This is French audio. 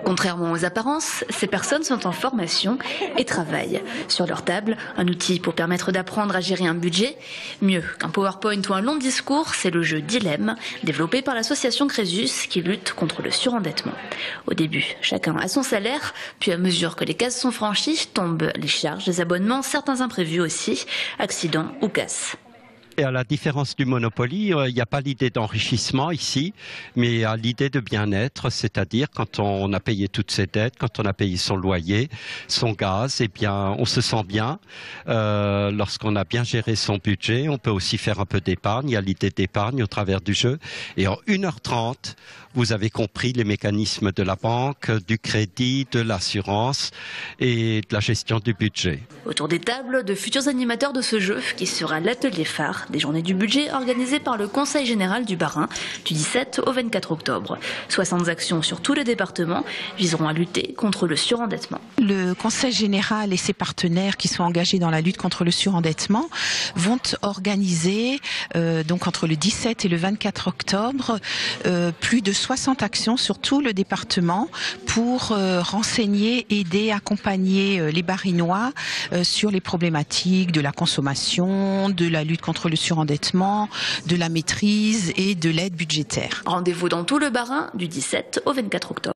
Contrairement aux apparences, ces personnes sont en formation et travaillent. Sur leur table, un outil pour permettre d'apprendre à gérer un budget. Mieux qu'un PowerPoint ou un long discours, c'est le jeu Dilemme, développé par l'association Crésus qui lutte contre le surendettement. Au début, chacun a son salaire, puis à mesure que les cases sont franchies, tombent les charges, les abonnements, certains imprévus aussi, accidents ou casses. Et à la différence du Monopoly, il n'y a pas l'idée d'enrichissement ici, mais il y a l'idée de bien-être, c'est-à-dire quand on a payé toutes ses dettes, quand on a payé son loyer, son gaz, eh bien, on se sent bien. Lorsqu'on a bien géré son budget, on peut aussi faire un peu d'épargne. Il y a l'idée d'épargne au travers du jeu. Et en 1h30, vous avez compris les mécanismes de la banque, du crédit, de l'assurance et de la gestion du budget. Autour des tables, de futurs animateurs de ce jeu, qui sera l'atelier phare des journées du budget organisées par le Conseil général du Bas-Rhin du 17 au 24 octobre. 60 actions sur tout le département viseront à lutter contre le surendettement. Le Conseil général et ses partenaires qui sont engagés dans la lutte contre le surendettement vont organiser donc entre le 17 et le 24 octobre plus de 60 actions sur tout le département pour renseigner, aider, accompagner les Barinois sur les problématiques de la consommation, de la lutte contre le surendettement, de la maîtrise et de l'aide budgétaire. Rendez-vous dans tout le Bas-Rhin du 17 au 24 octobre.